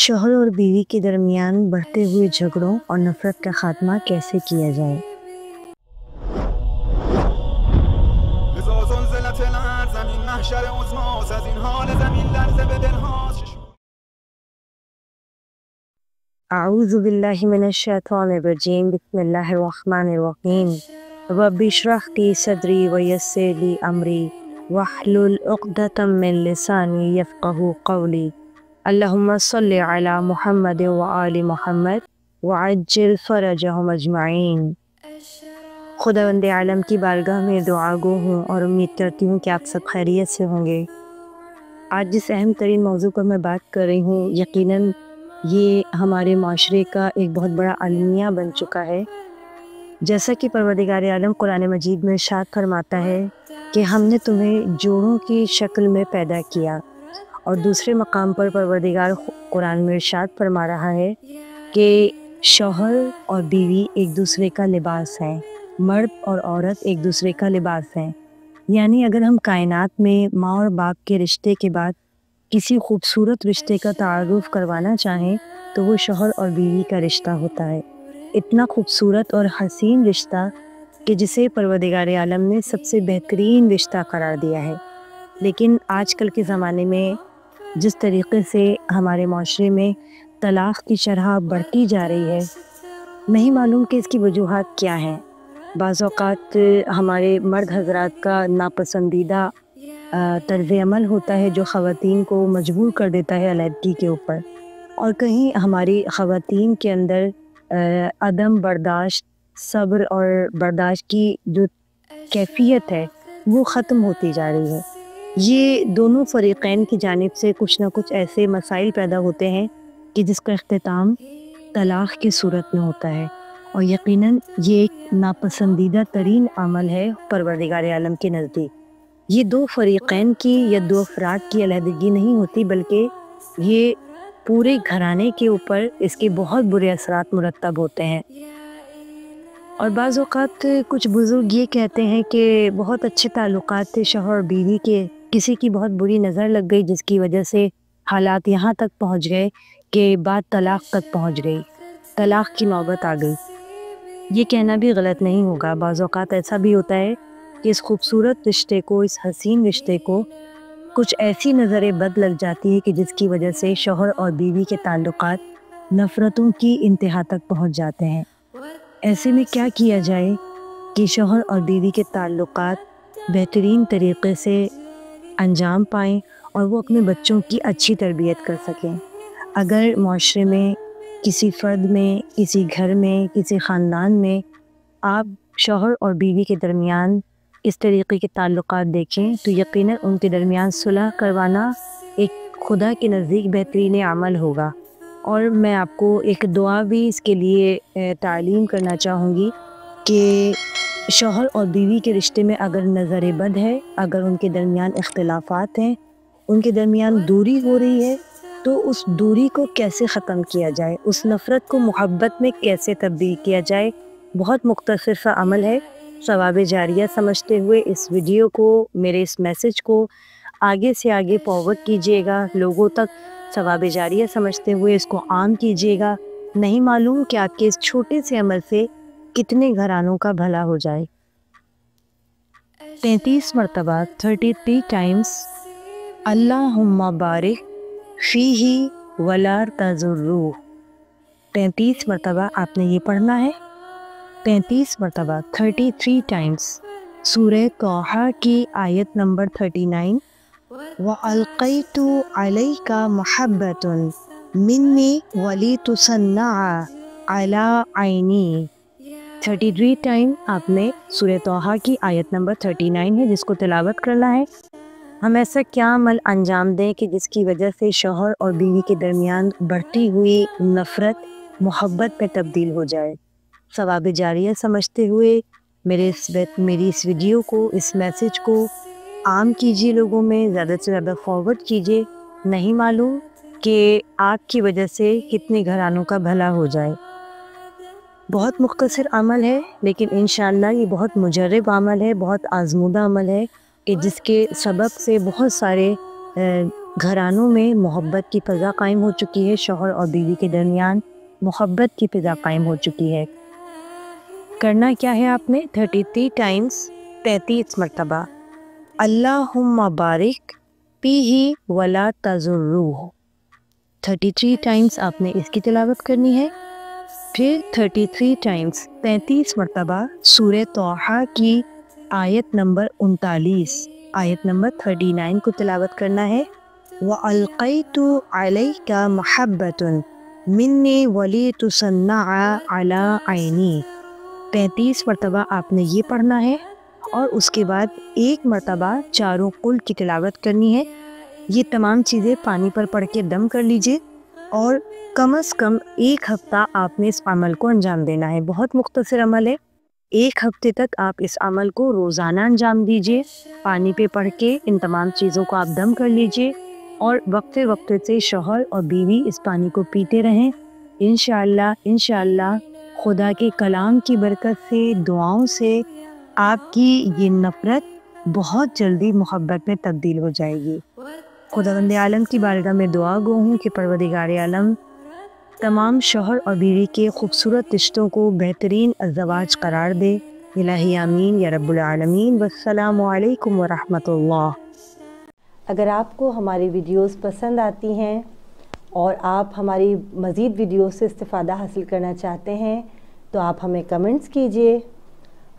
شوہر اور بیوی کے درمیان بڑھتے ہوئے جھگڑوں اور نفرت کا خاتمہ کیسے کیا جائے؟ اعوذ باللہ من الشیطان الرجیم، بسم اللہ الرحمن الرحیم۔ رب اشرح لی صدری ویسر لی امری واحلل عقدۃ من لسانی یفقہوا قولی۔ اللہم صلی علی محمد وآل محمد وعجل فرجہم اجمعین۔ خداوند عالم کی بارگاہ میں دعا گو ہوں اور امید کرتی ہوں کہ آپ سب خیریت سے ہوں گے۔ آج جس اہم ترین موضوع پر میں بات کر رہی ہوں، یقیناً یہ ہمارے معاشرے کا ایک بہت بڑا المیہ بن چکا ہے۔ جیسا کہ پروردگار عالم قرآن مجید میں ارشاد فرماتا ہے کہ ہم نے تمہیں جوڑوں کی شکل میں پیدا کیا، اور دوسرے مقام پر پروردگار قرآن میں ارشاد فرما رہا ہے کہ شوہر اور بیوی ایک دوسرے کا لباس ہیں، مرد اور عورت ایک دوسرے کا لباس ہیں۔ یعنی اگر ہم کائنات میں ماں اور باپ کے رشتے کے بعد کسی خوبصورت رشتے کا تعارف کروانا چاہیں تو وہ شوہر اور بیوی کا رشتہ ہوتا ہے۔ اتنا خوبصورت اور حسین رشتہ کہ جسے پروردگار عالم نے سب سے بہترین رشتہ قرار دیا ہے۔ لیکن آج کل کے زمانے میں جس طریقے سے ہمارے معاشرے میں طلاق کی شرح بڑھتی جا رہی ہے، نہیں معلوم کہ اس کی وجوہات کیا ہیں۔ بعض اوقات ہمارے مرد حضرات کا ناپسندیدہ طرز عمل ہوتا ہے جو خواتین کو مجبور کر دیتا ہے علیحدگی کے اوپر، اور کہیں ہماری خواتین کے اندر عدم برداشت، صبر اور برداشت کی جو کیفیت ہے وہ ختم ہوتی جا رہی ہے۔ یہ دونوں فریقین کی جانب سے کچھ نہ کچھ ایسے مسائل پیدا ہوتے ہیں کہ جس کا اختتام طلاق کی صورت میں ہوتا ہے، اور یقیناً یہ ایک ناپسندیدہ ترین عمل ہے پروردگار عالم کے نزدیک۔ یہ دو فریقین کی یا دو افراد کی علیحدگی نہیں ہوتی، بلکہ یہ پورے گھرانے کے اوپر اس کے بہت برے اثرات مرتب ہوتے ہیں۔ اور بعض اوقات کچھ بزرگ یہ کہتے ہیں کہ بہت اچھے تعلقات تھے شوہر اور بیوی کے، کسی کی بہت بری نظر لگ گئی جس کی وجہ سے حالات یہاں تک پہنچ گئے کہ بات طلاق تک پہنچ گئی، طلاق کی نوبت آ گئی۔ یہ کہنا بھی غلط نہیں ہوگا۔ بعض اوقات ایسا بھی ہوتا ہے کہ اس خوبصورت رشتے کو، اس حسین رشتے کو کچھ ایسی نظر بد لگ جاتی ہے کہ جس کی وجہ سے شوہر اور بیوی کے تعلقات نفرتوں کی انتہا تک پہنچ جاتے ہیں۔ ایسے میں کیا کیا جائے کہ شوہر اور بیوی کے تعلقات بہترین طریقے سے انجام پائیں اور وہ اپنے بچوں کی اچھی تربیت کر سکیں؟ اگر معاشرے میں کسی فرد میں، کسی گھر میں، کسی خاندان میں آپ شوہر اور بیوی کے درمیان اس طریقے کے تعلقات دیکھیں تو یقیناً ان کے درمیان صلح کروانا ایک خدا کے نزدیک بہترین عمل ہوگا۔ اور میں آپ کو ایک دعا بھی اس کے لیے تعلیم کرنا چاہوں گی کہ شوہر اور بیوی کے رشتے میں اگر نظر بد ہے، اگر ان کے درمیان اختلافات ہیں، ان کے درمیان دوری ہو رہی ہے، تو اس دوری کو کیسے ختم کیا جائے، اس نفرت کو محبت میں کیسے تبدیل کیا جائے، بہت مختصر سا عمل ہے۔ ثواب جاریہ سمجھتے ہوئے اس ویڈیو کو، میرے اس میسج کو آگے سے آگے فارورڈ کیجیے گا، لوگوں تک ثواب جاریہ سمجھتے ہوئے اس کو عام کیجیے گا۔ نہیں معلوم کہ آپ کے اس چھوٹے سے عمل سے کتنے گھرانوں کا بھلا ہو جائے۔ 33 مرتبہ 33 ٹائمز اللہم بارک فیہ ولا تضرہ، 33 مرتبہ آپ نے یہ پڑھنا ہے۔ 33 مرتبہ 33 ٹائمز سورہ طٰہٰ کی آیت نمبر 39، وَأَلْقَيْتُ عَلَيْكَ مَحَبَّةً مِّنِّي وَلِتُصَنَّعَ عَلَىٰ عَيْنِي، 33 ٹائم آپ نے سورہ طٰہٰ کی آیت نمبر 39 ہے جس کو تلاوت کرنا ہے۔ ہم ایسا کیا عمل انجام دیں کہ جس کی وجہ سے شوہر اور بیوی کے درمیان بڑھتی ہوئی نفرت محبت میں تبدیل ہو جائے۔ ثواب جاریہ سمجھتے ہوئے میری اس ویڈیو کو، اس میسج کو عام کیجیے، لوگوں میں زیادہ سے زیادہ فارورڈ کیجیے۔ نہیں معلوم کہ آپ کی وجہ سے کتنے گھرانوں کا بھلا ہو جائے۔ بہت مختصر عمل ہے، لیکن انشاءاللہ یہ بہت مجرب عمل ہے، بہت آزمودہ عمل ہے کہ جس کے سبب سے بہت سارے گھرانوں میں محبت کی فضا قائم ہو چکی ہے، شوہر اور بیوی کے درمیان محبت کی فضا قائم ہو چکی ہے۔ کرنا کیا ہے آپ نے؟ 33 ٹائمز، 33 مرتبہ اللہم بارک فیہ ولا تضرہ، 33 ٹائمز آپ نے اس کی تلاوت کرنی ہے۔ پھر 33 ٹائمز 33 مرتبہ سورہ طٰہٰ کی آیت نمبر 39، آیت نمبر 39 کو تلاوت کرنا ہے۔ وَأَلْقَيْتُ عَلَيْكَ مَحَبَّةً مِّنِّي وَلِتُصَنَّعَ عَلَىٰ عَيْنِي، 35 مرتبہ آپ نے یہ پڑھنا ہے، اور اس کے بعد ایک مرتبہ چاروں قل کی تلاوت کرنی ہے۔ یہ تمام چیزیں پانی پر پڑھ کے دم کر لیجئے، اور کم از کم 1 ہفتہ آپ نے اس عمل کو انجام دینا ہے۔ بہت مختصر عمل ہے، 1 ہفتے تک آپ اس عمل کو روزانہ انجام دیجئے، پانی پہ پڑھ کے ان تمام چیزوں کو آپ دم کر لیجئے، اور وقفے وقفے سے شوہر اور بیوی اس پانی کو پیتے رہیں۔ انشاءاللہ خدا کے کلام کی برکت سے، دعاؤں سے آپ کی یہ نفرت بہت جلدی محبت میں تبدیل ہو جائے گی۔ خداوند عالم کی بارگاہ میں دعا گو ہوں کہ پروردگار عالم تمام شوہر اور بیوی کے خوبصورت رشتوں کو بہترین ازدواج قرار دے۔ الہی آمین یا رب العالمین۔ والسلام علیکم ورحمۃ اللہ۔ اگر آپ کو ہماری ویڈیوز پسند آتی ہیں اور آپ ہماری مزید ویڈیوز سے استفادہ حاصل کرنا چاہتے ہیں تو آپ ہمیں کمنٹس کیجئے،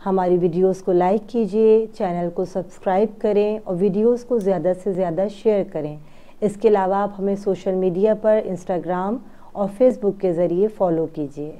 ہماری ویڈیوز کو لائک کیجئے، چینل کو سبسکرائب کریں اور ویڈیوز کو زیادہ سے زیادہ شیئر کریں۔ اس کے علاوہ آپ ہمیں سوشل میڈیا پر انسٹاگرام اور فیس بک کے ذریعے فالو کیجئے۔